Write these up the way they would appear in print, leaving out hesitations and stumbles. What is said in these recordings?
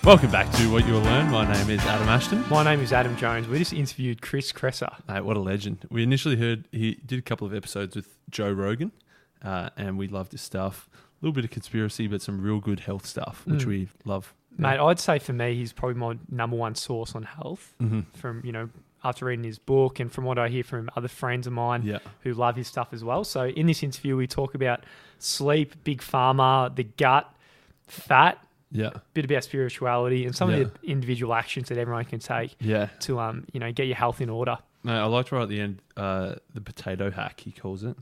Welcome back to What You'll Learn. My name is Adam Ashton. My name is Adam Jones. We just interviewed Chris Kresser. Mate, what a legend. We initially heard he did a couple of episodes with Joe Rogan, and we loved his stuff. A little bit of conspiracy, but some real good health stuff, which we love. Mate, I'd say for me, he's probably my number one source on health from, after reading his book and from what I hear from other friends of mine who love his stuff as well. So in this interview, we talk about sleep, big pharma, the gut, fat, a bit about spirituality and some of the individual actions that everyone can take to, get your health in order. Mate, I liked right at the end, the potato hack, he calls it.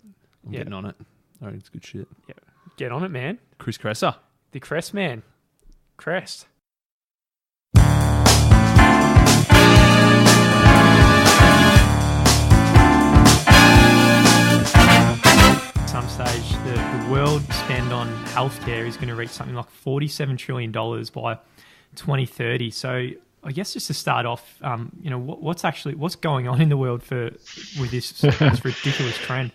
I'm getting on it. I think it's good shit. Yeah. Get on it, man. Chris Kresser. The Crest man. Crest. Some stage, the world spend on healthcare is going to reach something like $47 trillion by 2030. So I guess just to start off, what's going on in the world with this ridiculous trend?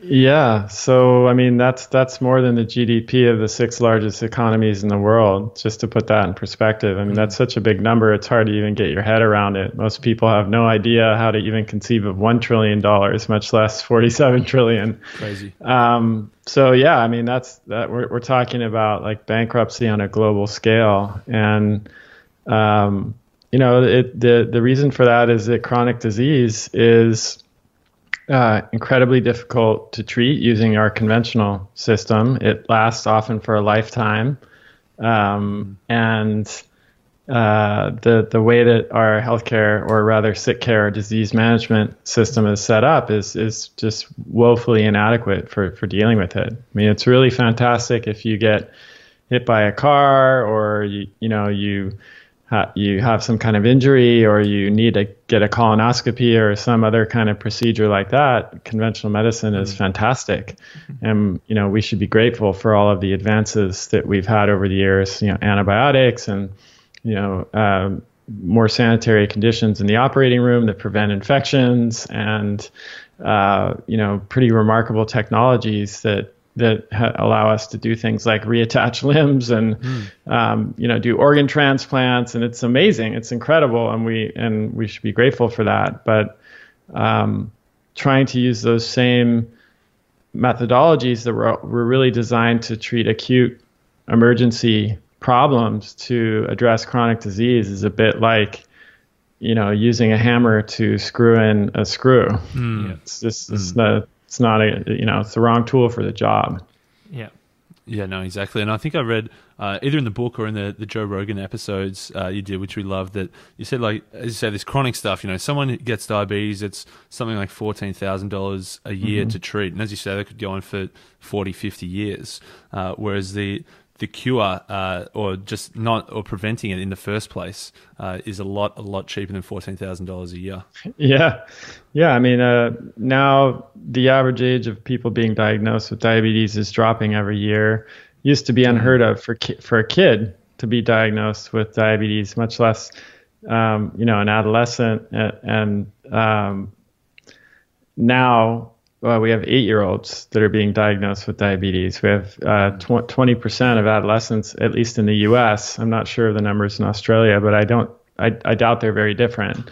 Yeah, so I mean that's more than the GDP of the 6 largest economies in the world, just to put that in perspective. I mean, that's such a big number, it's hard to even get your head around it. Most people have no idea how to even conceive of $1 trillion, much less 47 trillion. Crazy. So yeah, I mean that we're talking about like bankruptcy on a global scale, and the reason for that is that chronic disease is incredibly difficult to treat using our conventional system. It lasts often for a lifetime. And the way that our healthcare, or rather sick care or disease management system is set up is just woefully inadequate for dealing with it. I mean, it's really fantastic if you get hit by a car, or you have some kind of injury, or you need to get a colonoscopy or some other kind of procedure like that. Conventional medicine is fantastic. And, we should be grateful for all of the advances that we've had over the years, antibiotics and, more sanitary conditions in the operating room that prevent infections, and, pretty remarkable technologies that allow us to do things like reattach limbs and, do organ transplants. And it's amazing. It's incredible. And we should be grateful for that. But trying to use those same methodologies that were really designed to treat acute emergency problems to address chronic disease is a bit like, using a hammer to screw in a screw. It's just, it's the wrong tool for the job. Yeah. Yeah, no, exactly. And I think I read either in the book or in the Joe Rogan episodes you did, which we love, that you said, like, as you say, this chronic stuff, someone who gets diabetes, it's something like $14,000 a year to treat. And as you say, that could go on for 40, 50 years. Whereas the cure or preventing it in the first place is a lot cheaper than $14,000 a year. Yeah. I mean, now the average age of people being diagnosed with diabetes is dropping every year. Used to be unheard of for a kid to be diagnosed with diabetes, much less an adolescent. And now we have 8-year-olds that are being diagnosed with diabetes. We have 20% of adolescents, at least in the U.S. I'm not sure of the numbers in Australia, but I doubt they're very different.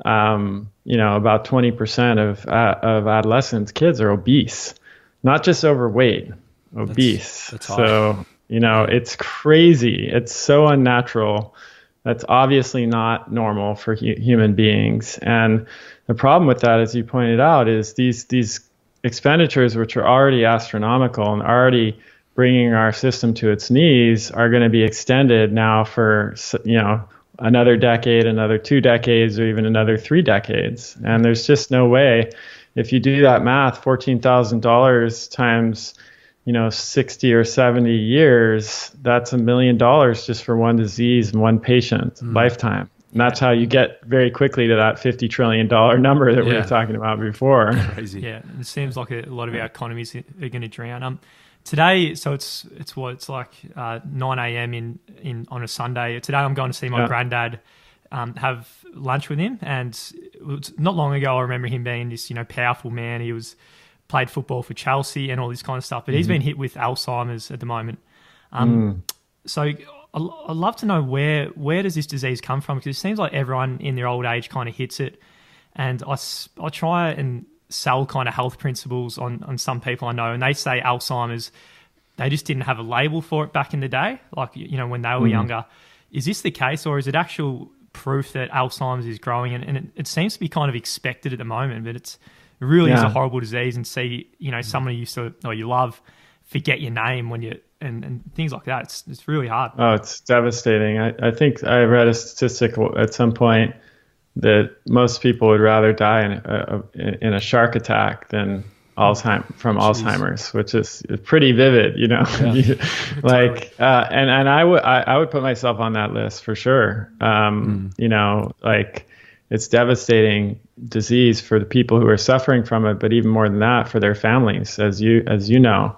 About 20% of adolescents, kids, are obese, not just overweight, obese. That's high. So, it's crazy. It's so unnatural. That's obviously not normal for human beings. And the problem with that, as you pointed out, is these expenditures, which are already astronomical and already bringing our system to its knees, are going to be extended now for, another decade, another 2 decades, or even another 3 decades. And there's just no way, if you do that math, $14,000 times, 60 or 70 years, that's $1 million just for one disease and one patient lifetime. And that's how you get very quickly to that $50 trillion number that we were talking about before. Crazy. Yeah, it seems like a lot of our economies are going to drown. Today, so it's like 9 a.m. in on a Sunday. Today, I'm going to see my granddad, have lunch with him, and it was not long ago, I remember him being this powerful man. He played football for Chelsea and all this kind of stuff, but he's been hit with Alzheimer's at the moment. So I'd love to know where does this disease come from? Because it seems like everyone in their old age kind of hits it. And I try and sell kind of health principles on some people I know, and they say Alzheimer's, they just didn't have a label for it back in the day, like, you know, when they were younger. Is this the case, or is it actual proof that Alzheimer's is growing? And it seems to be kind of expected at the moment, but it really is a horrible disease. And see, you know, someone you used to, or you love, forget your name when you, and things like that. It's really hard. Oh, it's devastating. I think I read a statistic at some point that most people would rather die in a shark attack than Alzheimer's, which is pretty vivid, you know. Yeah. Like, and I would put myself on that list for sure. You know, like, it's devastating disease for the people who are suffering from it, but even more than that, for their families, as you know.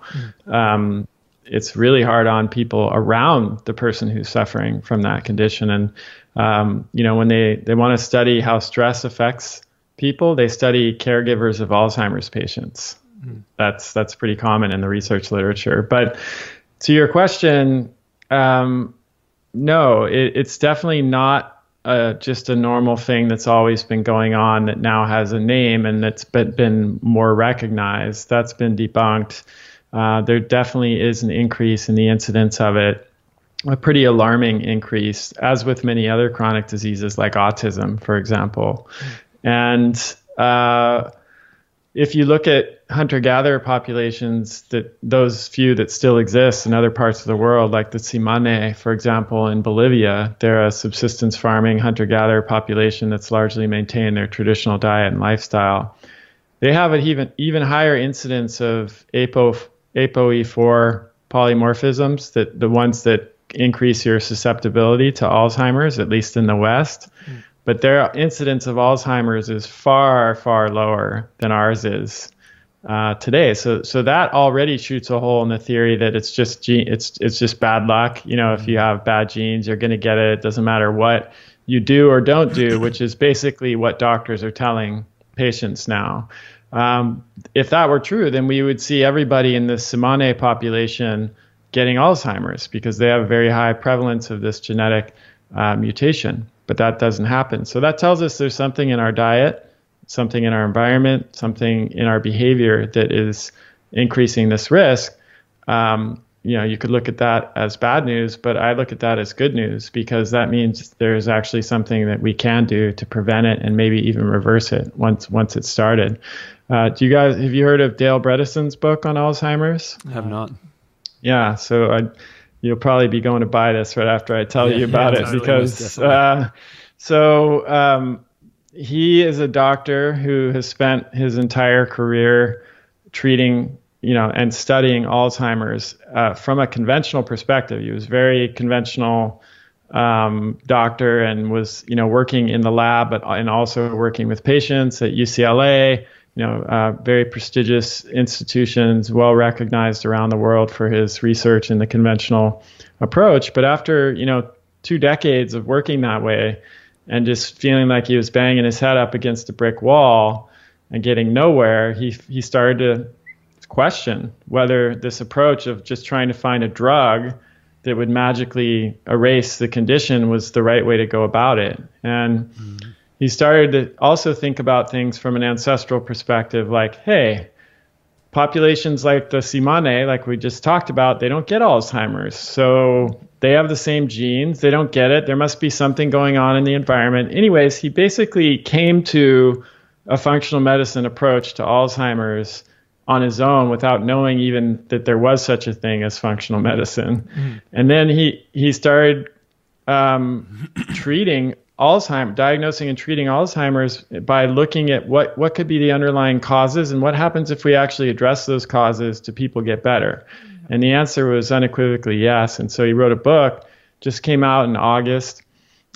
It's really hard on people around the person who's suffering from that condition. And you know, when they want to study how stress affects people, they study caregivers of Alzheimer's patients. That's pretty common in the research literature. But to your question, no, it's definitely not just a normal thing that's always been going on that now has a name and that's been more recognized. That's been debunked. There definitely is an increase in the incidence of it, a pretty alarming increase, as with many other chronic diseases like autism, for example. And if you look at hunter-gatherer populations, that those few that still exist in other parts of the world, like the Tsimane, for example, in Bolivia, they're a subsistence farming hunter-gatherer population that's largely maintained their traditional diet and lifestyle. They have an even higher incidence of ApoE4 polymorphisms, that the ones that increase your susceptibility to Alzheimer's, at least in the West. But their incidence of Alzheimer's is far, far lower than ours is today. So that already shoots a hole in the theory that it's just bad luck. You know, if you have bad genes, you're going to get it. It doesn't matter what you do or don't do, which is basically what doctors are telling patients now. If that were true, then we would see everybody in the Tsimane population getting Alzheimer's, because they have a very high prevalence of this genetic mutation. But that doesn't happen. So that tells us there's something in our diet, something in our environment, something in our behavior that is increasing this risk. You know, you could look at that as bad news, but I look at that as good news, because that means there's actually something that we can do to prevent it and maybe even reverse it once it's started. Have you heard of Dale Bredesen's book on Alzheimer's? I have not. Yeah, so you'll probably be going to buy this right after I tell you about it, totally, because he is a doctor who has spent his entire career treating, you know, and studying Alzheimer's from a conventional perspective. He was very conventional doctor and was, you know, working in the lab, and also working with patients at UCLA. You know, very prestigious institutions, well recognized around the world for his research in the conventional approach. But after, you know, 2 decades of working that way and just feeling like he was banging his head up against a brick wall and getting nowhere, he started to question whether this approach of just trying to find a drug that would magically erase the condition was the right way to go about it. And he started to also think about things from an ancestral perspective, like, hey, populations like the Tsimane, like we just talked about, they don't get Alzheimer's. So they have the same genes. They don't get it. There must be something going on in the environment. Anyways, he basically came to a functional medicine approach to Alzheimer's on his own without knowing even that there was such a thing as functional medicine. And then he started diagnosing and treating Alzheimer's by looking at what could be the underlying causes and what happens if we actually address those causes. Do people get better? And the answer was unequivocally yes. And so he wrote a book, just came out in August,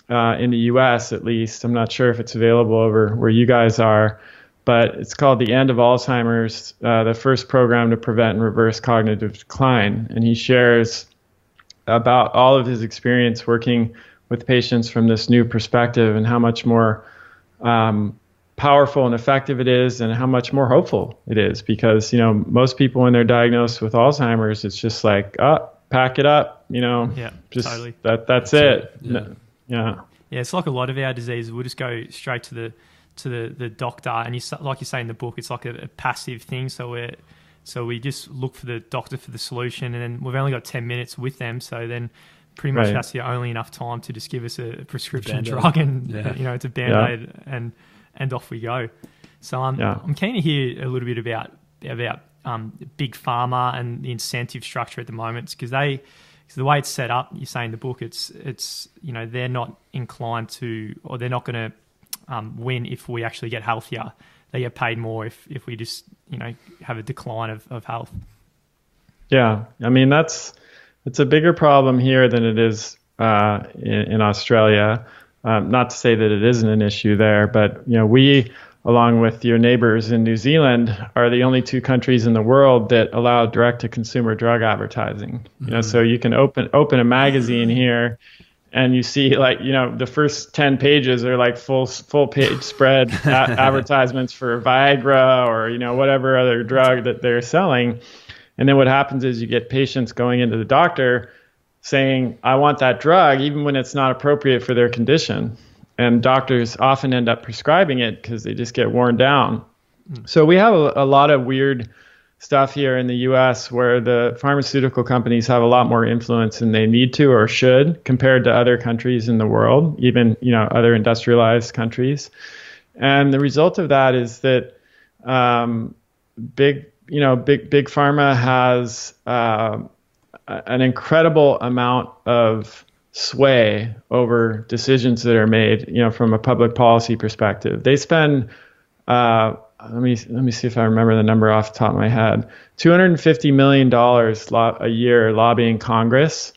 in the US at least. I'm not sure if it's available over where you guys are, but it's called The End of Alzheimer's, the first program to prevent and reverse cognitive decline. And he shares about all of his experience working with patients from this new perspective, and how much more powerful and effective it is, and how much more hopeful it is. Because, you know, most people when they're diagnosed with Alzheimer's, it's just like, pack it up, Yeah, just totally. That's it. Yeah. Yeah. Yeah, it's like a lot of our diseases. We'll just go straight to the doctor, and like you say in the book, it's like a passive thing. So we just look for the doctor for the solution, and then we've only got 10 minutes with them. So then pretty much that's the only enough time to just give us a prescription drug, and it's a Band-Aid, and off we go. So I'm keen to hear a little bit about big pharma and the incentive structure at the moment, because the way it's set up, you say in the book, it's they're not inclined to, or they're not going to win if we actually get healthier. They get paid more if we just have a decline of health. Yeah, I mean it's a bigger problem here than it is in Australia. Not to say that it isn't an issue there, but we, along with your neighbors in New Zealand, are the only two countries in the world that allow direct-to-consumer drug advertising. So you can open a magazine here, and you see the first 10 pages are like full page spread advertisements for Viagra or whatever other drug that they're selling. And then what happens is you get patients going into the doctor saying, I want that drug, even when it's not appropriate for their condition. And doctors often end up prescribing it because they just get worn down. So we have a lot of weird stuff here in the U.S. where the pharmaceutical companies have a lot more influence than they need to or should compared to other countries in the world, even other industrialized countries. And the result of that is that big pharma has an incredible amount of sway over decisions that are made, from a public policy perspective. They spend, let me see if I remember the number off the top of my head, $250 million a year lobbying Congress.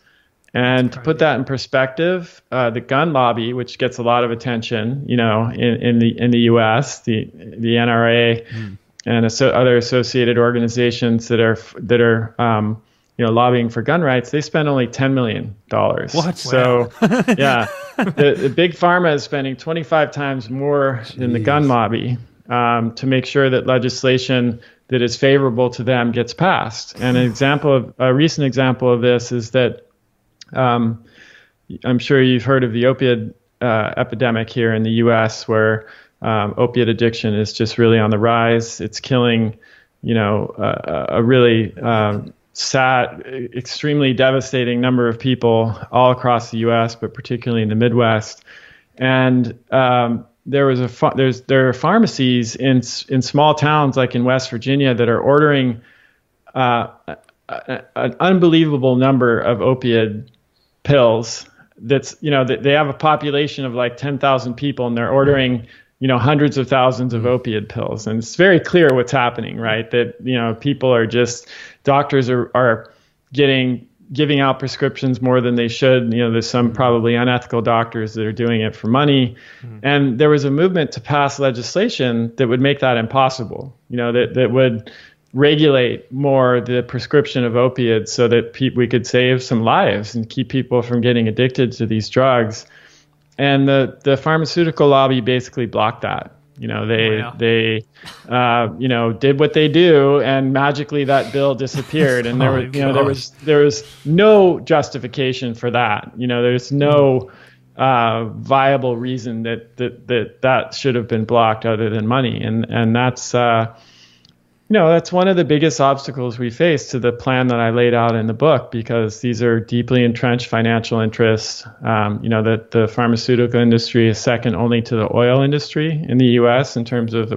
And to put that in perspective, the gun lobby, which gets a lot of attention, in the U.S., the NRA and other associated organizations that are lobbying for gun rights, they spend only $10 million. What? So, yeah, the big pharma is spending 25 times more than the gun lobby to make sure that legislation that is favorable to them gets passed. And a recent example of this is that I'm sure you've heard of the opiate epidemic here in the U.S., where opiate addiction is just really on the rise. It's killing, a really sad, extremely devastating number of people all across the U.S., but particularly in the Midwest. And there are pharmacies in small towns like in West Virginia that are ordering an unbelievable number of opioid pills. They have a population of like 10,000 people, and they're ordering hundreds of thousands of opioid pills. And it's very clear what's happening, right? That, people are doctors are giving out prescriptions more than they should. There's some probably unethical doctors that are doing it for money. And there was a movement to pass legislation that would make that impossible, that would regulate more the prescription of opiates so that we could save some lives and keep people from getting addicted to these drugs. And the pharmaceutical lobby basically blocked that. They did what they do, and magically that bill disappeared. And there was no justification for that. There's no viable reason that should have been blocked other than money. And that's that's one of the biggest obstacles we face to the plan that I laid out in the book, because these are deeply entrenched financial interests. That the pharmaceutical industry is second only to the oil industry in the U.S. in terms of the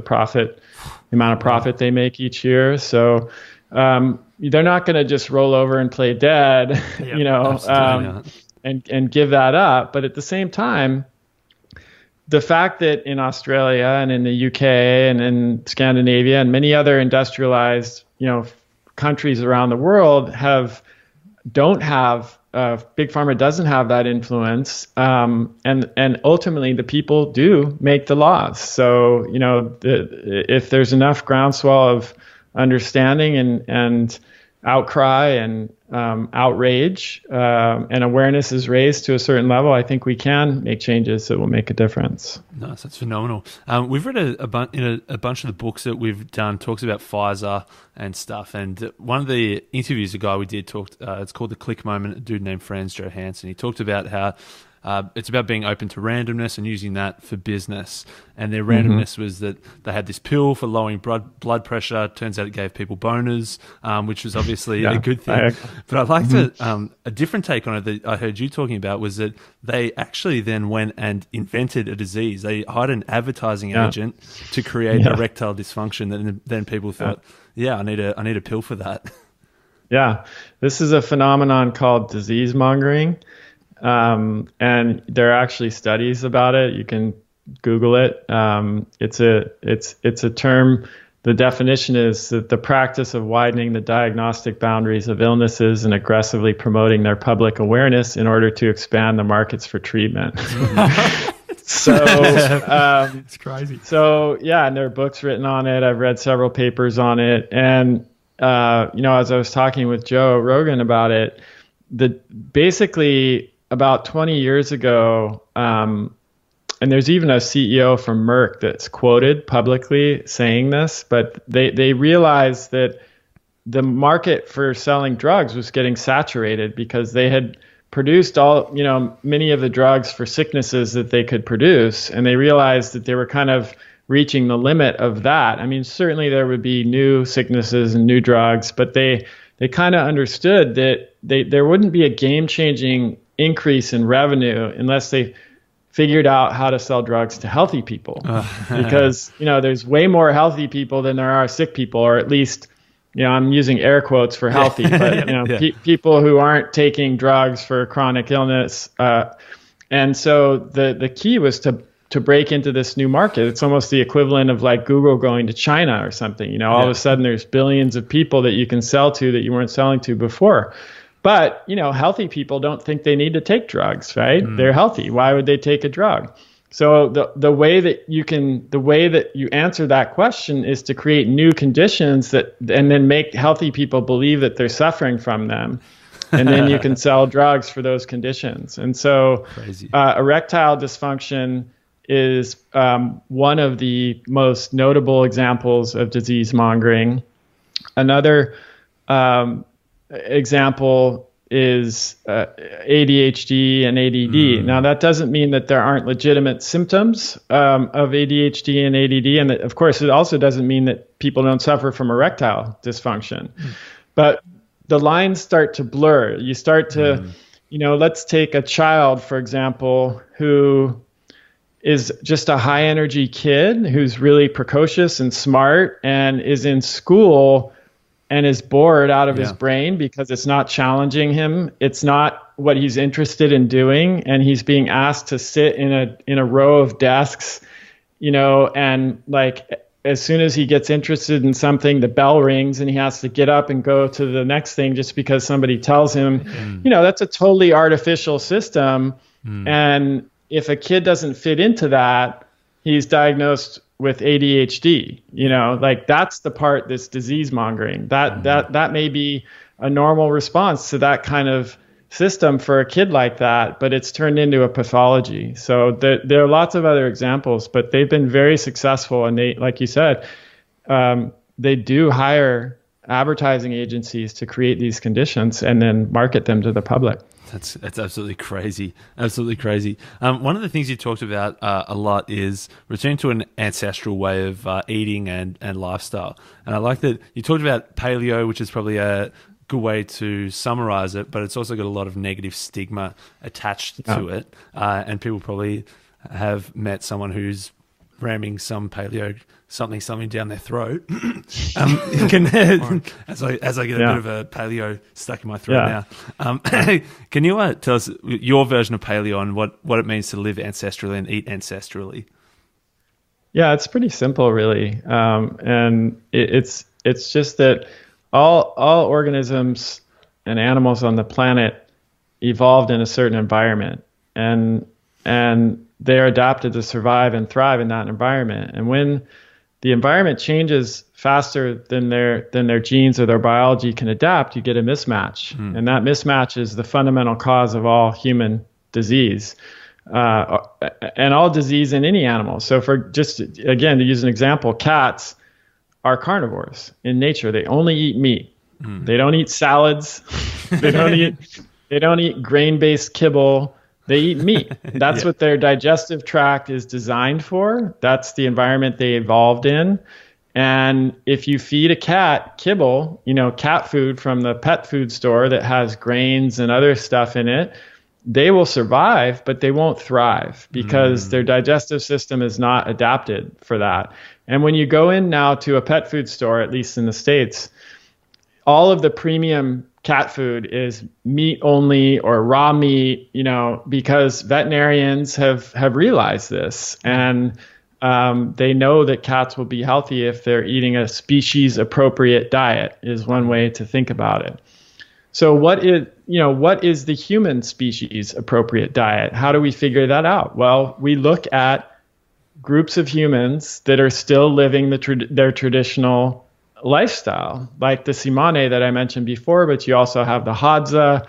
amount of profit they make each year. So they're not going to just roll over and play dead, and give that up. But at the same time, the fact that in Australia and in the UK and in Scandinavia and many other industrialized, countries around the world don't have big pharma doesn't have that influence, and ultimately the people do make the laws. So if there's enough groundswell of understanding and outcry and outrage, and awareness is raised to a certain level, I think we can make changes that will make a difference. Nice, that's phenomenal. We've read a bunch of the books that we've done talks about Pfizer and stuff. And one of the interviews, a guy we did talked, it's called The Click Moment, a dude named Franz Johansson. He talked about how it's about being open to randomness and using that for business. And their randomness was that they had this pill for lowering blood pressure. Turns out it gave people boners, which was obviously a good thing. But I liked it. A different take on it that I heard you talking about was that they actually then went and invented a disease. They hired an advertising agent to create erectile dysfunction. And then people thought, I need a pill for that. Yeah, this is a phenomenon called disease mongering. And there are actually studies about it. You can Google it. It's a term. The definition is that the practice of widening the diagnostic boundaries of illnesses and aggressively promoting their public awareness in order to expand the markets for treatment. So it's crazy. So and there are books written on it. I've read several papers on it, and as I was talking with Joe Rogan about it, basically about 20 years ago, and there's even a CEO from Merck that's quoted publicly saying this, but they realized that the market for selling drugs was getting saturated because they had produced many of the drugs for sicknesses that they could produce, and they realized that they were kind of reaching the limit of that. I mean, certainly there would be new sicknesses and new drugs, but they kind of understood that there wouldn't be a game-changing increase in revenue unless they figured out how to sell drugs to healthy people. Because, there's way more healthy people than there are sick people, or at least, I'm using air quotes for healthy, but, people who aren't taking drugs for chronic illness. And so the key was to break into this new market. It's almost the equivalent of like Google going to China or something. All of a sudden there's billions of people that you can sell to that you weren't selling to before. But, healthy people don't think they need to take drugs, right? They're healthy. Why would they take a drug? So the way that you answer that question is to create new conditions and then make healthy people believe that they're suffering from them. And then you can sell drugs for those conditions. And so erectile dysfunction is one of the most notable examples of disease mongering. Another example is ADHD and ADD. Now, that doesn't mean that there aren't legitimate symptoms of ADHD and ADD. And of course, it also doesn't mean that people don't suffer from erectile dysfunction. But the lines start to blur. You start to, let's take a child, for example, who is just a high energy kid who's really precocious and smart and is in school and is bored out of his brain because it's not challenging him. It's not what he's interested in doing. And he's being asked to sit in a row of desks, and like as soon as he gets interested in something, the bell rings and he has to get up and go to the next thing just because somebody tells him, that's a totally artificial system. And if a kid doesn't fit into that, he's diagnosed with ADHD, like that's the part that's disease mongering. That may be a normal response to that kind of system for a kid like that, but it's turned into a pathology. So there are lots of other examples, but they've been very successful. And they, like you said, they do hire advertising agencies to create these conditions and then market them to the public. That's absolutely crazy. Absolutely crazy. One of the things you talked about a lot is returning to an ancestral way of eating and lifestyle. And I like that you talked about paleo, which is probably a good way to summarize it, but it's also got a lot of negative stigma attached to it. And people probably have met someone who's ramming some paleo something down their throat. As I get a bit of a paleo stuck in my throat now. Can you tell us your version of paleo and what it means to live ancestrally and eat ancestrally? Yeah, it's pretty simple, really, and it's just that all organisms and animals on the planet evolved in a certain environment, and they're adapted to survive and thrive in that environment. And when the environment changes faster than their genes or their biology can adapt, you get a mismatch. And that mismatch is the fundamental cause of all human disease, and all disease in any animal. So for just, again, to use an example, cats are carnivores in nature. They only eat meat. They don't eat salads. They don't eat grain-based kibble. They eat meat. That's what their digestive tract is designed for. That's the environment they evolved in. And if you feed a cat kibble, cat food from the pet food store that has grains and other stuff in it, they will survive, but they won't thrive because their digestive system is not adapted for that. And when you go in now to a pet food store, at least in the States, all of the premium cat food is meat only or raw meat, because veterinarians have realized this. And they know that cats will be healthy if they're eating a species appropriate diet, is one way to think about it. So what is the human species appropriate diet? How do we figure that out? Well, we look at groups of humans that are still living their traditional lifestyle, like the Tsimane that I mentioned before, but you also have the Hadza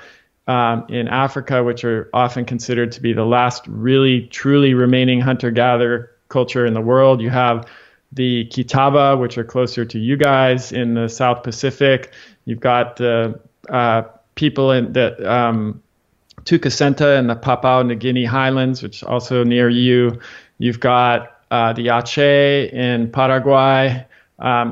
in Africa, which are often considered to be the last really truly remaining hunter-gatherer culture in the world. You have the Kitaba, which are closer to you guys in the South Pacific. You've got the people in the Tukasenta in the Papua New Guinea Highlands, which is also near you. You've got the Ache in Paraguay.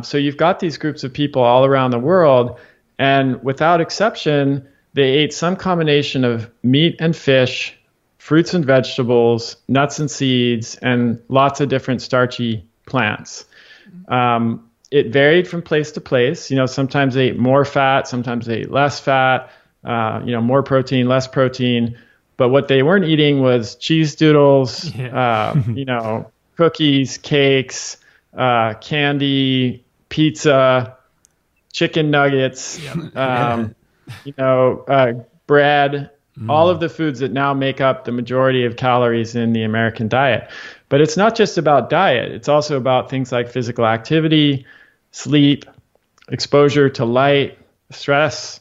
So you've got these groups of people all around the world, and without exception, they ate some combination of meat and fish, fruits and vegetables, nuts and seeds, and lots of different starchy plants. It varied from place to place. Sometimes they ate more fat, sometimes they ate less fat, more protein, less protein. But what they weren't eating was cheese doodles, cookies, cakes, candy, pizza, chicken nuggets, bread, all of the foods that now make up the majority of calories in the American diet. But it's not just about diet. It's also about things like physical activity, sleep, exposure to light, stress.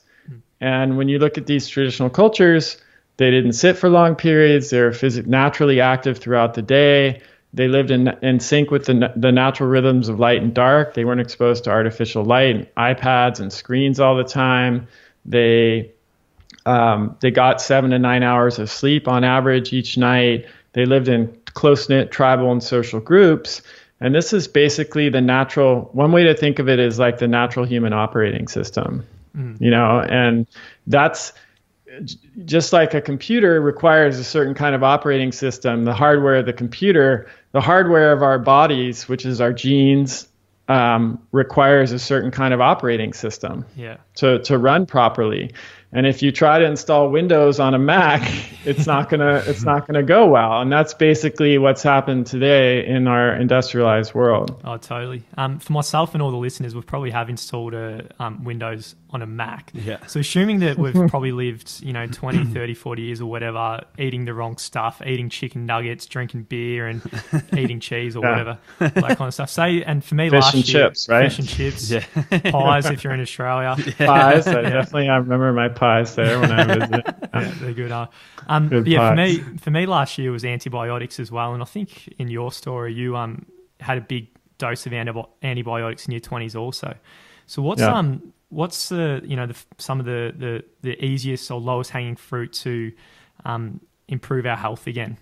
And when you look at these traditional cultures, they didn't sit for long periods. They're naturally active throughout the day. They lived in sync with the natural rhythms of light and dark. They weren't exposed to artificial light and iPads and screens all the time. They got 7 to 9 hours of sleep on average each night. They lived in close-knit tribal and social groups. And this is basically one way to think of it is like the natural human operating system, and that's just like a computer requires a certain kind of operating system. The hardware of the computer, the hardware of our bodies, which is our genes, requires a certain kind of operating system to run properly. And if you try to install Windows on a Mac, it's not gonna go well. And that's basically what's happened today in our industrialized world. Oh, totally. For myself and all the listeners, we probably have installed Windows on a Mac. Yeah. So assuming that we've probably lived, 20, 30, 40 years or whatever, eating the wrong stuff, eating chicken nuggets, drinking beer and eating cheese or whatever, that kind of stuff. And for me last year, chips, right? Fish and chips, pies if you're in Australia. Pies, I remember my pies there when I visited. They're good. Good pies. For me last year was antibiotics as well. And I think in your story, you had a big dose of antibiotics in your 20s also. So what's the some of the easiest or lowest hanging fruit to improve our health again?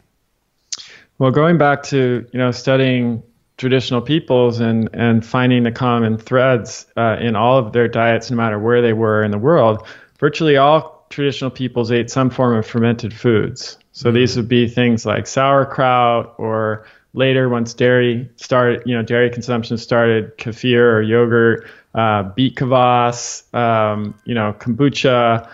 Well, going back to studying traditional peoples and finding the common threads in all of their diets, no matter where they were in the world, virtually all traditional peoples ate some form of fermented foods. So these would be things like sauerkraut, or later, once dairy consumption started, kefir or yogurt, beet kvass, kombucha,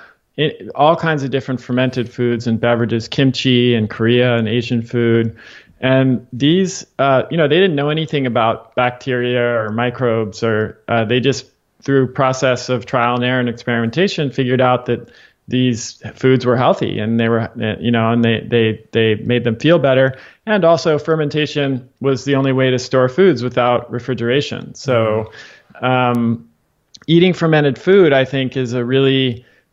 all kinds of different fermented foods and beverages, kimchi in Korea and Asian food. And these, they didn't know anything about bacteria or microbes, or they just, through process of trial and error and experimentation, figured out that these foods were healthy, and they were, and they made them feel better. And also fermentation was the only way to store foods without refrigeration. So eating fermented food, I think, is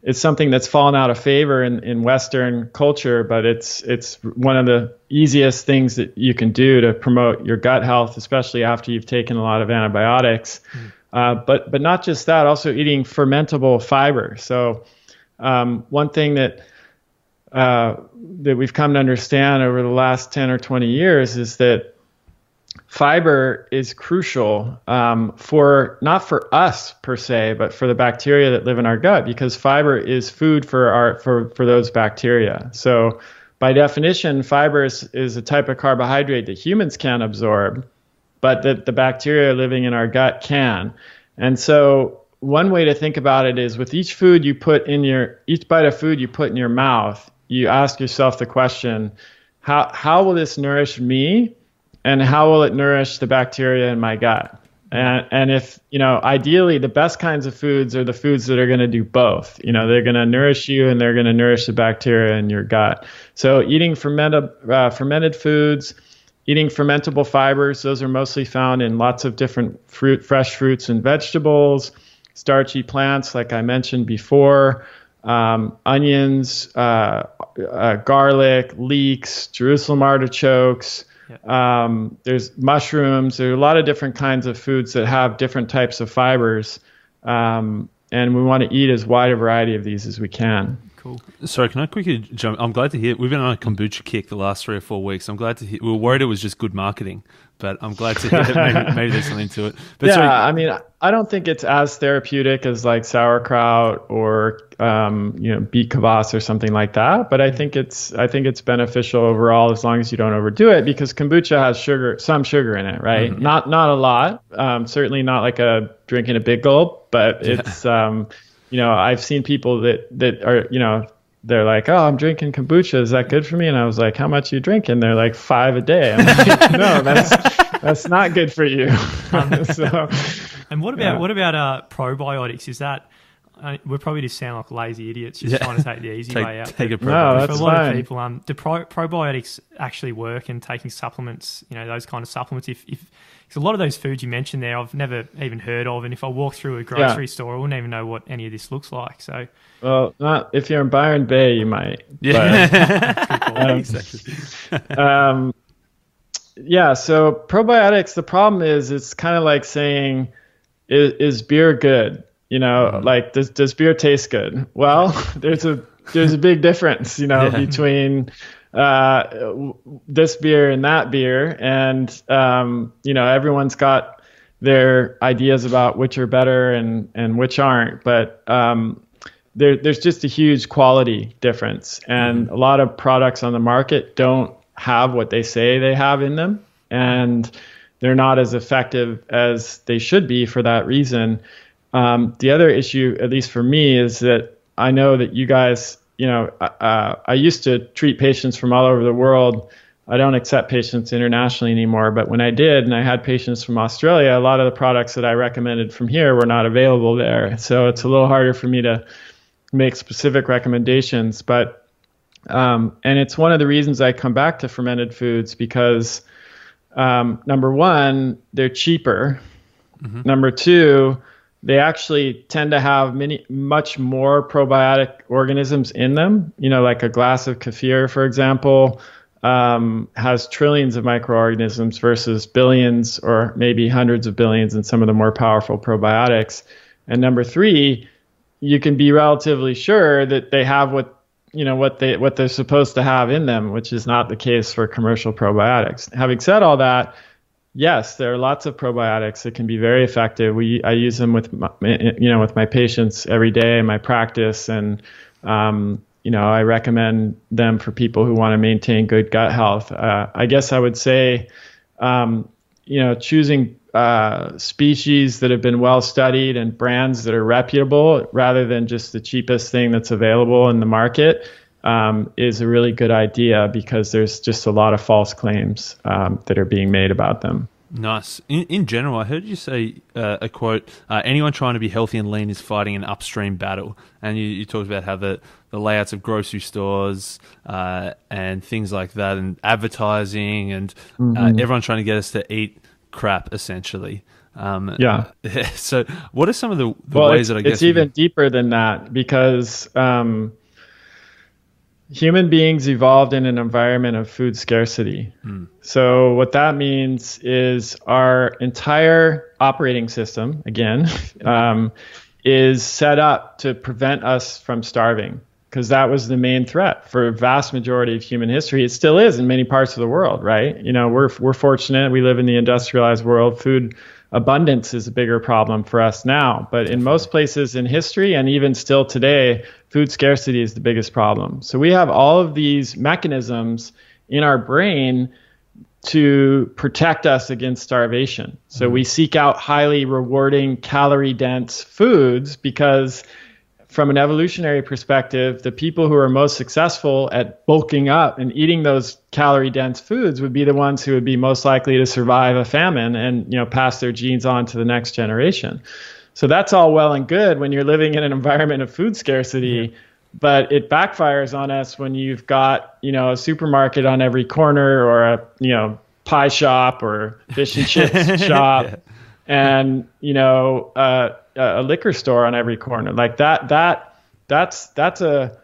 it's something that's fallen out of favor in Western culture, but it's one of the easiest things that you can do to promote your gut health, especially after you've taken a lot of antibiotics. But not just that, also eating fermentable fiber. So one thing that we've come to understand over the last 10 or 20 years is that fiber is crucial for not for us per se, but for the bacteria that live in our gut, because fiber is food for those bacteria. So by definition, fiber is a type of carbohydrate that humans can't absorb, but that the bacteria living in our gut can. And so one way to think about it is with each bite of food you put in your mouth, you ask yourself the question, how will this nourish me? And how will it nourish the bacteria in my gut? And if, ideally the best kinds of foods are the foods that are going to do both. They're going to nourish you and they're going to nourish the bacteria in your gut. So eating fermented foods, eating fermentable fibers, those are mostly found in lots of different fresh fruits and vegetables, starchy plants, like I mentioned before, onions, garlic, leeks, Jerusalem artichokes. There's mushrooms. There are a lot of different kinds of foods that have different types of fibers, and we want to eat as wide a variety of these as we can. Cool. Sorry, can I quickly jump? I'm glad to hear we've been on a kombucha kick the last 3 or 4 weeks. I'm glad to hear. We were worried it was just good marketing, but I'm glad to hear that maybe there's something to it. But yeah, sorry. I mean, I don't think it's as therapeutic as like sauerkraut or beet kvass or something like that. But I think it's beneficial overall as long as you don't overdo it, because kombucha has some sugar in it, right? Mm-hmm. Not a lot. Certainly not like drinking a big gulp, but it's I've seen people that are they're like, oh, I'm drinking kombucha. Is that good for me? And I was like, how much are you drinking? They're like 5 a day. I'm like, no, that's not good for you. And what about probiotics? Is that we probably just sound like lazy idiots just trying to take the easy way out. No, that's for a lot fine. of people, do probiotics actually work? And taking supplements, those kind of supplements, if because a lot of those foods you mentioned there, I've never even heard of, and if I walk through a grocery store, I wouldn't even know what any of this looks like. So, well, not if you're in Byron Bay, you might. Yeah, exactly. So probiotics. The problem is, it's kind of like saying, is beer good? Like does beer taste good? Well, there's a big difference, between this beer and that beer, and everyone's got their ideas about which are better and which aren't, but there's just a huge quality difference, and a lot of products on the market don't have what they say they have in them, and they're not as effective as they should be for that reason. The other issue, at least for me, is that I know that you guys, I used to treat patients from all over the world. I don't accept patients internationally anymore, but when I did, and I had patients from Australia, a lot of the products that I recommended from here were not available there. So it's a little harder for me to make specific recommendations. But and it's one of the reasons I come back to fermented foods, because number one, they're cheaper. Mm-hmm. Number two, they actually tend to have much more probiotic organisms in them. Like a glass of kefir, for example, has trillions of microorganisms versus billions or maybe hundreds of billions in some of the more powerful probiotics. And number three, you can be relatively sure that they have what they're supposed to have in them, which is not the case for commercial probiotics. Having said all that, yes, there are lots of probiotics that can be very effective. I use them with my patients every day in my practice, and I recommend them for people who want to maintain good gut health. I guess I would say, choosing species that have been well studied and brands that are reputable rather than just the cheapest thing that's available in the market is a really good idea, because there's just a lot of false claims that are being made about them. Nice. In general, I heard you say a quote, anyone trying to be healthy and lean is fighting an upstream battle. And you talked about how the layouts of grocery stores and things like that, and advertising, and everyone trying to get us to eat crap, essentially. So what are some of the ways that I guess... It's even deeper than that, because... human beings evolved in an environment of food scarcity. So what that means is our entire operating system, again, is set up to prevent us from starving, because that was the main threat for a vast majority of human history. It still is in many parts of the world, right? You know, we're fortunate. We live in the industrialized world. Food abundance is a bigger problem for us now. But in most places in history, and even still today, food scarcity is the biggest problem. So we have all of these mechanisms in our brain to protect us against starvation. So we seek out highly rewarding, calorie-dense foods because, from an evolutionary perspective, the people who are most successful at bulking up and eating those calorie-dense foods would be the ones who would be most likely to survive a famine and, you know, pass their genes on to the next generation. So that's all well and good when you're living in an environment of food scarcity, but it backfires on us when you've got, you know, a supermarket on every corner, or a, you know, pie shop or fish and chips shop, and, you know, a liquor store on every corner. Like that's a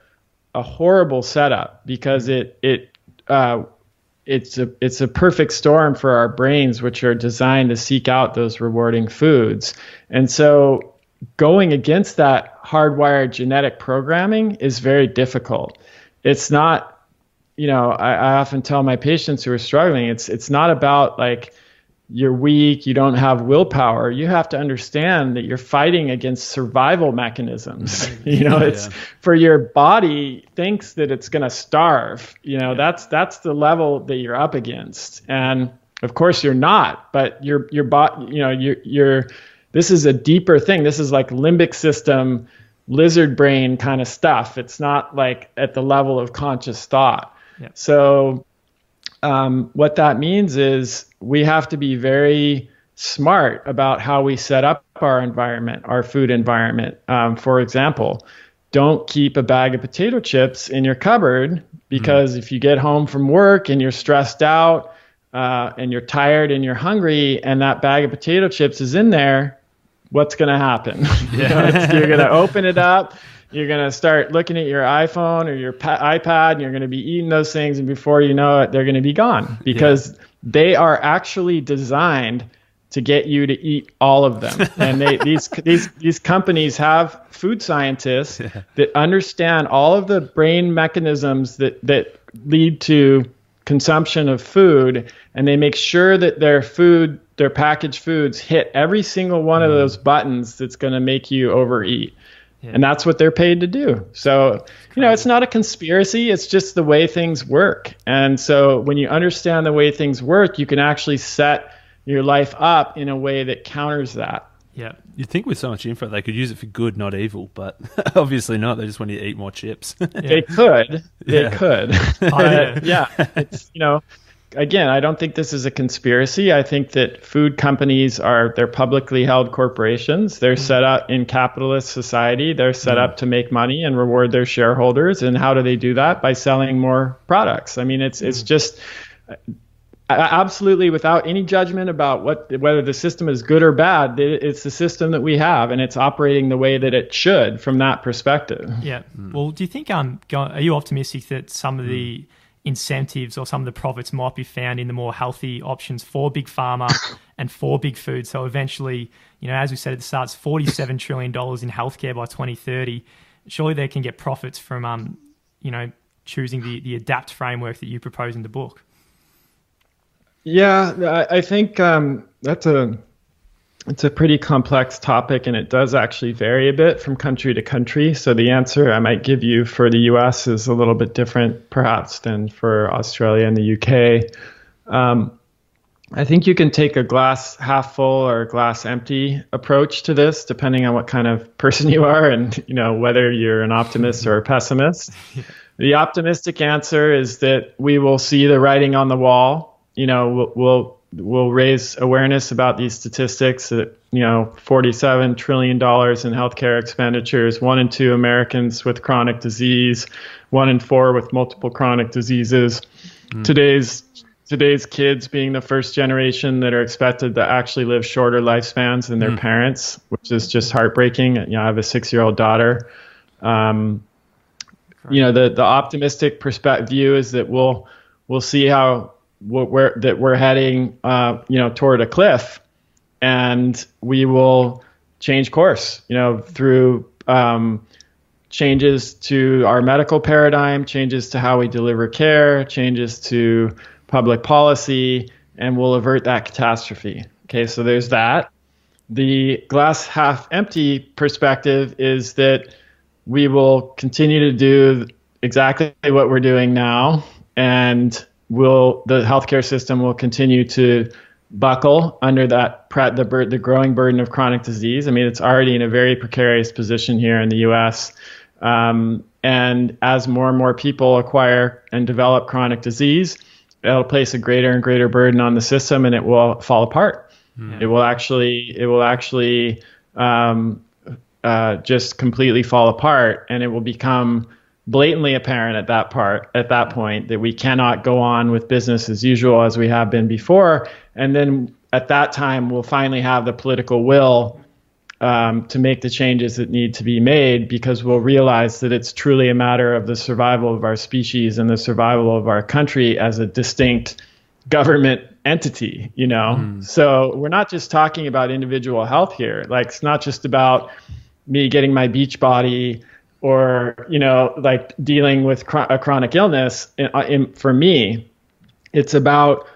horrible setup, because it's a perfect storm for our brains, which are designed to seek out those rewarding foods. And so going against that hardwired genetic programming is very difficult. It's not, you know, I often tell my patients who are struggling, it's not about like, you're weak, you don't have willpower. You have to understand that you're fighting against survival mechanisms. You know, it's for your body thinks that it's going to starve. You know, that's the level that you're up against. And of course you're not, but your body, you know, this is a deeper thing. This is like limbic system, lizard brain kind of stuff. It's not like at the level of conscious thought. So what that means is we have to be very smart about how we set up our environment, our food environment. For example, don't keep a bag of potato chips in your cupboard, because if you get home from work and you're stressed out and you're tired and you're hungry and that bag of potato chips is in there, what's going to happen? You're going to open it up. You're going to start looking at your iPhone or your iPad, and you're going to be eating those things. And before you know it, they're going to be gone, because they are actually designed to get you to eat all of them. And these companies have food scientists that understand all of the brain mechanisms that lead to consumption of food. And they make sure that their packaged foods hit every single one of those buttons that's going to make you overeat. And that's what they're paid to do. So, you know, it's not a conspiracy. It's just the way things work. And so when you understand the way things work, you can actually set your life up in a way that counters that. Yeah. You'd think with so much info, they could use it for good, not evil, but obviously not. They just want you to eat more chips. They could. They could. It's, you know, again, I don't think this is a conspiracy. I think that food companies they're publicly held corporations. They're set up in capitalist society. They're set up to make money and reward their shareholders. And how do they do that? By selling more products. I mean, it's just absolutely without any judgment about whether the system is good or bad. It's the system that we have, and it's operating the way that it should from that perspective. Yeah. Well, do you think, are you optimistic that some of the incentives or some of the profits might be found in the more healthy options for big pharma and for big food? So eventually, you know, as we said at the start, it's $47 trillion in healthcare by 2030. Surely they can get profits from, you know, choosing the ADAPT framework that you propose in the book. Yeah, I think it's a pretty complex topic, and it does actually vary a bit from country to country. So the answer I might give you for the US is a little bit different, perhaps, than for Australia and the UK. I think you can take a glass half full or glass empty approach to this, depending on what kind of person you are and, you know, whether you're an optimist or a pessimist. The optimistic answer is that we will see the writing on the wall. You know, we'll raise awareness about these statistics that, $47 trillion in healthcare expenditures, 1 in 2 Americans with chronic disease, 1 in 4 with multiple chronic diseases. Today's kids being the first generation that are expected to actually live shorter lifespans than their parents, which is just heartbreaking. I have a 6-year-old daughter. The optimistic view is that we'll see how we're heading, toward a cliff, and we will change course, through changes to our medical paradigm, changes to how we deliver care, changes to public policy, and we'll avert that catastrophe. Okay, so there's that. The glass half empty perspective is that we will continue to do exactly what we're doing now, and the healthcare system will continue to buckle under the growing burden of chronic disease. I mean, it's already in a very precarious position here in the U.S. And as more and more people acquire and develop chronic disease, it'll place a greater and greater burden on the system, and it will fall apart. It will actually just completely fall apart, and it will become blatantly apparent at that point that we cannot go on with business as usual as we have been before. And then at that time, we'll finally have the political will to make the changes that need to be made, because we'll realize that it's truly a matter of the survival of our species and the survival of our country as a distinct government entity, So we're not just talking about individual health here. Like, it's not just about me getting my beach body or, like dealing with a chronic illness. For me, it's about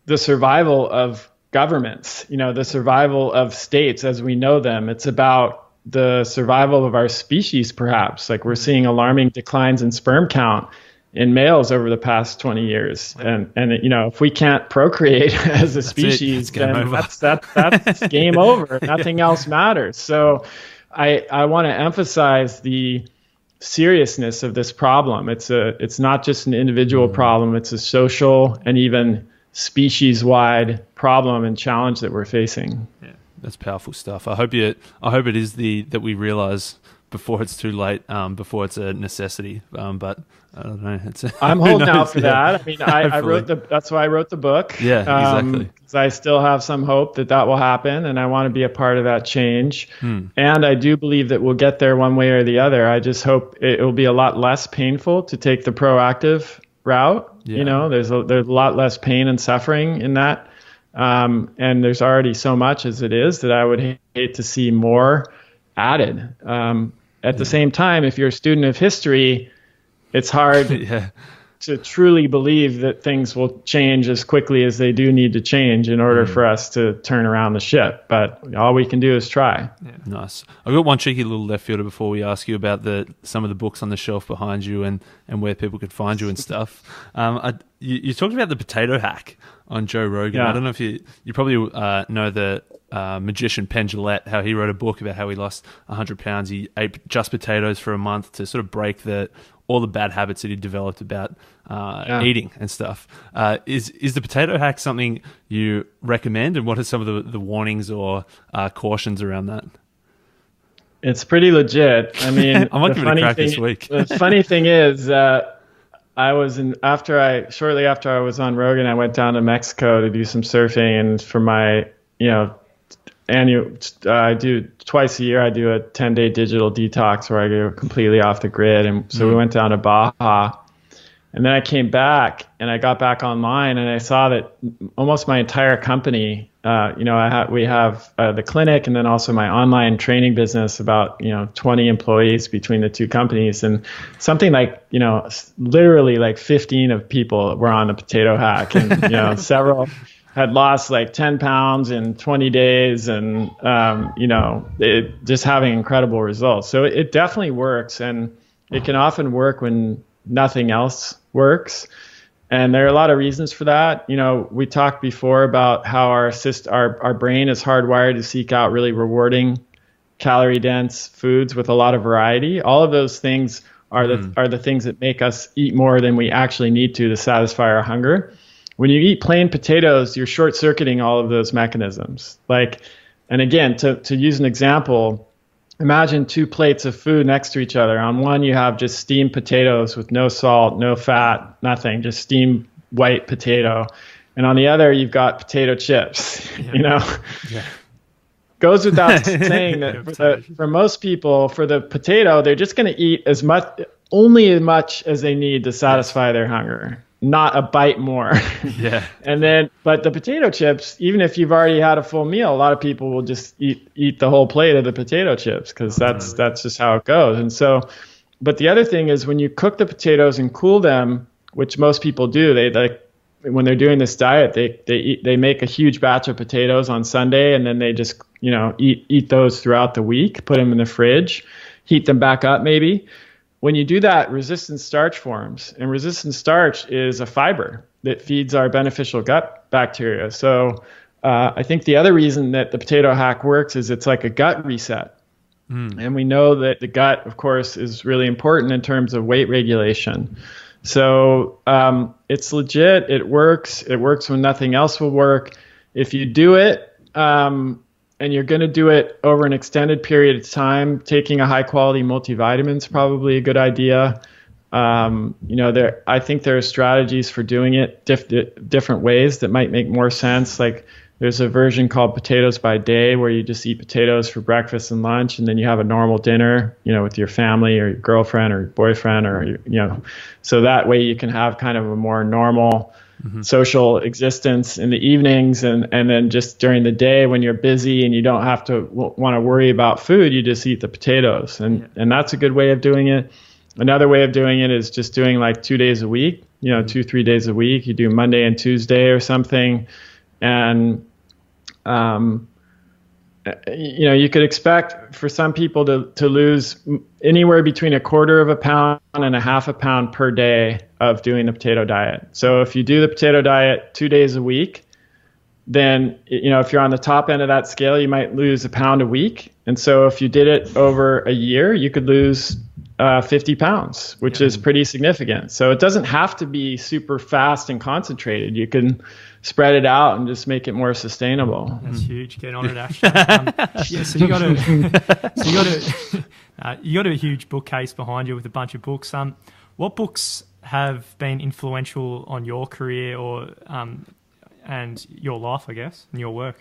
the survival of governments, the survival of states as we know them. It's about the survival of our species, perhaps. Like, we're seeing alarming declines in sperm count in males over the past 20 years. And if we can't procreate as a species, then that's game over. Nothing else matters. So I want to emphasize the seriousness of this problem. It's not just an individual problem. It's a social and even species-wide problem and challenge that we're facing. Yeah, that's powerful stuff. I hope it is that we realize before it's too late, before it's a necessity. But I don't know. I'm holding out for that. I mean, I wrote that's why I wrote the book. Yeah, exactly. 'Cause I still have some hope that will happen, and I want to be a part of that change. And I do believe that we'll get there one way or the other. I just hope it will be a lot less painful to take the proactive route. Yeah. There's a lot less pain and suffering in that. And there's already so much as it is that I would hate to see more added. At the same time, if you're a student of history, it's hard to truly believe that things will change as quickly as they do need to change in order for us to turn around the ship. But all we can do is try. Yeah. Nice. I've got one cheeky little left fielder before we ask you about some of the books on the shelf behind you and where people could find you and stuff. You talked about the potato hack on Joe Rogan. Yeah. I don't know if you probably know the magician Penn Jillette, how he wrote a book about how he lost 100 pounds. He ate just potatoes for a month to sort of break all the bad habits that he developed about eating and stuff. Is the potato hack something you recommend, and what are some of the warnings or cautions around that? It's pretty legit. I mean, I might give it a crack this week. The funny thing is, shortly after I was on Rogan, I went down to Mexico to do some surfing, and for my annual, I do twice a year. I do a 10-day digital detox where I go completely off the grid, and so we went down to Baja, and then I came back and I got back online, and I saw that almost my entire company, we have the clinic and then also my online training business, about 20 employees between the two companies, and something like literally like 15 of people were on the potato hack, and several had lost like 10 pounds in 20 days and, just having incredible results. So it definitely works, and it can often work when nothing else works. And there are a lot of reasons for that. We talked before about how our brain is hardwired to seek out really rewarding, calorie-dense foods with a lot of variety. All of those things are the things that make us eat more than we actually need to satisfy our hunger. When you eat plain potatoes, you're short-circuiting all of those mechanisms. Like, and again, to use an example, imagine 2 plates of food next to each other. On one, you have just steamed potatoes with no salt, no fat, nothing, just steamed white potato. And on the other, you've got potato chips, you know? Yeah. Goes without saying that for most people, for the potato, they're just going to eat only as much as they need to satisfy their hunger, not a bite more. Yeah. But the potato chips, even if you've already had a full meal, a lot of people will just eat the whole plate of the potato chips because that's just how it goes. And so, but the other thing is when you cook the potatoes and cool them, which most people do, when they're doing this diet, they make a huge batch of potatoes on Sunday, and then they just eat those throughout the week, put them in the fridge, heat them back up maybe. When you do that, resistant starch forms, and resistant starch is a fiber that feeds our beneficial gut bacteria. So I think the other reason that the potato hack works is it's like a gut reset. And we know that the gut, of course, is really important in terms of weight regulation. So it's legit. It works. It works when nothing else will work. If you do it, and you're going to do it over an extended period of time, taking a high quality multivitamin is probably a good idea. I think there are strategies for doing it different ways that might make more sense. Like there's a version called potatoes by day where you just eat potatoes for breakfast and lunch, and then you have a normal dinner, with your family or your girlfriend or your boyfriend or, so that way you can have kind of a more normal social existence in the evenings, and then just during the day when you're busy and you don't have to want to worry about food, you just eat the potatoes, and that's a good way of doing it. Another way of doing it is just doing like 2 days a week, 2-3 days a week. You do Monday and Tuesday or something, and you could expect for some people to lose anywhere between 1/4 pound and 1/2 pound per day of doing the potato diet. So if you do the potato diet 2 days a week, then, if you're on the top end of that scale, you might lose 1 pound a week. And so if you did it over a year, you could lose 50 pounds, which is pretty significant. So it doesn't have to be super fast and concentrated. You can spread it out and just make it more sustainable. That's huge. Get on it, Ashley. So you got a huge bookcase behind you with a bunch of books. What books have been influential on your career or and your life, I guess, and your work?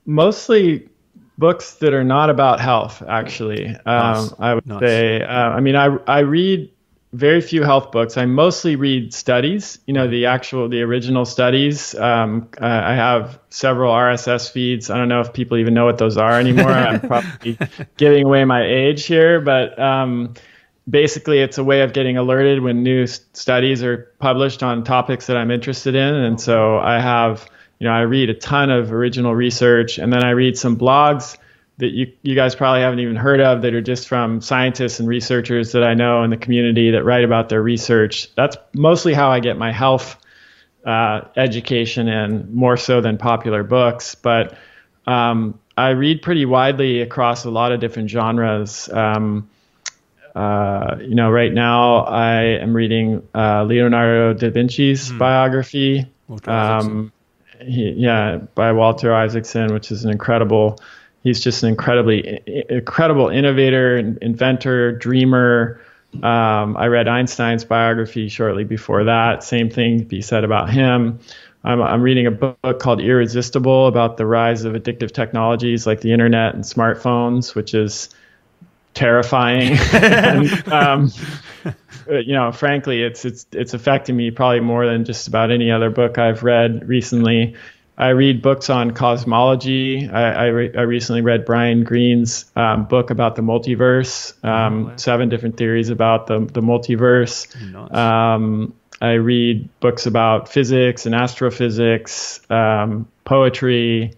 Mostly books that are not about health, actually. Nice. I would say, I read very few health books. I mostly read studies, the original studies. I have several RSS feeds. I don't know if people even know what those are anymore. I'm probably giving away my age here, but basically it's a way of getting alerted when new studies are published on topics that I'm interested in. And so I have, I read a ton of original research, and then I read some blogs that you guys probably haven't even heard of that are just from scientists and researchers that I know in the community that write about their research. That's mostly how I get my health education in, more so than popular books. But I read pretty widely across a lot of different genres. Right now I am reading Leonardo da Vinci's biography, by Walter Isaacson, which is he's just an incredible innovator, inventor, dreamer. I read Einstein's biography shortly before that. Same thing to be said about him. I'm reading a book called Irresistible about the rise of addictive technologies like the internet and smartphones, which is terrifying. And, frankly, it's affecting me probably more than just about any other book I've read recently. I read books on cosmology. I recently read Brian Greene's book about the multiverse, 7 different theories about the multiverse. Nice. I read books about physics and astrophysics, poetry,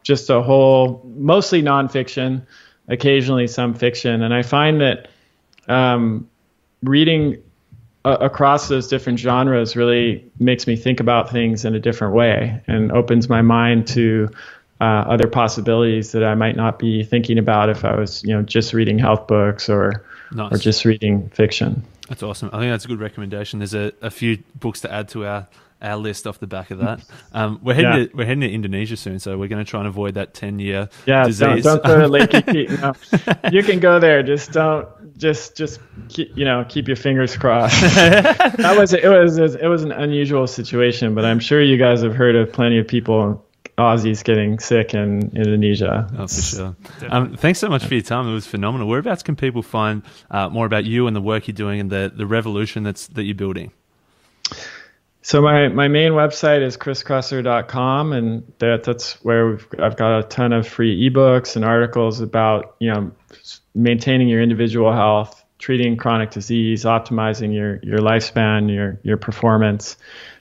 just a whole, mostly nonfiction, occasionally some fiction. And I find that reading across those different genres really makes me think about things in a different way and opens my mind to other possibilities that I might not be thinking about if I was, just reading health books or just reading fiction. That's awesome. I think that's a good recommendation. There's a few books to add to our list off the back of that. We're heading to Indonesia soon, so we're going to try and avoid that 10-year disease. Don't go to Lake Kiki. No. You can go there. Just don't. Just keep your fingers crossed. It was an unusual situation, but I'm sure you guys have heard of plenty of people, Aussies, getting sick in Indonesia. Oh, for sure. Thanks so much for your time. It was phenomenal. Whereabouts can people find more about you and the work you're doing and the revolution that you're building? So my main website is chriskresser.com, and that's where I've got a ton of free ebooks and articles about maintaining your individual health, treating chronic disease, optimizing your lifespan, your performance.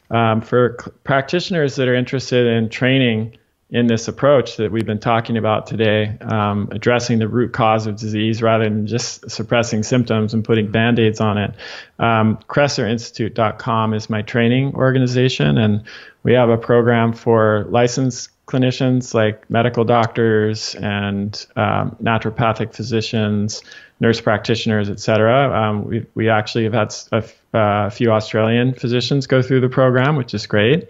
For practitioners that are interested in training in this approach that we've been talking about today, addressing the root cause of disease rather than just suppressing symptoms and putting Band-Aids on it. KresserInstitute.com is my training organization, and we have a program for licensed clinicians like medical doctors and naturopathic physicians, nurse practitioners, etc. We actually have had a few Australian physicians go through the program, which is great.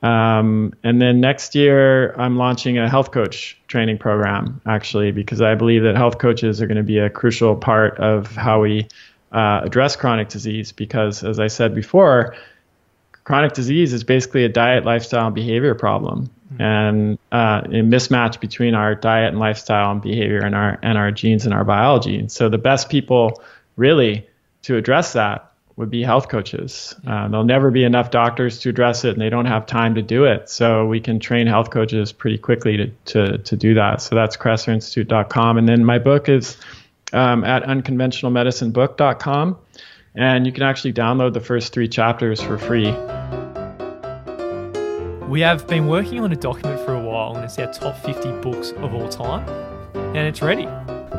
And then next year, I'm launching a health coach training program, actually, because I believe that health coaches are going to be a crucial part of how we address chronic disease. Because, as I said before, chronic disease is basically a diet, lifestyle, and behavior problem, and a mismatch between our diet and lifestyle and behavior and our genes and our biology. And so the best people really to address that would be health coaches. There'll never be enough doctors to address it, and they don't have time to do it. So we can train health coaches pretty quickly to do that. So that's KresserInstitute.com. And then my book is at unconventionalmedicinebook.com. And you can actually download the first 3 chapters for free. We have been working on a document for a while, and it's our top 50 books of all time. And it's ready.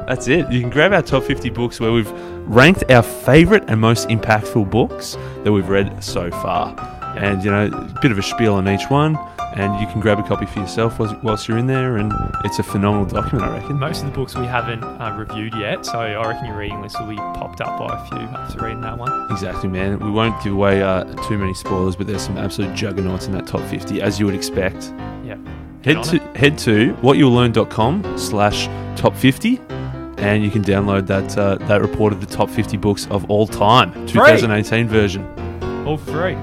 That's it. You can grab our top 50 books where we've ranked our favourite and most impactful books that we've read so far. And, a bit of a spiel on each one. And you can grab a copy for yourself whilst you're in there. And it's a phenomenal document, I reckon. Most of the books we haven't reviewed yet. So I reckon your reading list will be popped up by a few after reading that one. Exactly, man. We won't give away too many spoilers, but there's some absolute juggernauts in that top 50, as you would expect. Yeah. Head to whatyou'll learn.com/top50. And you can download that report of the top 50 books of all time, 2018 version. All free.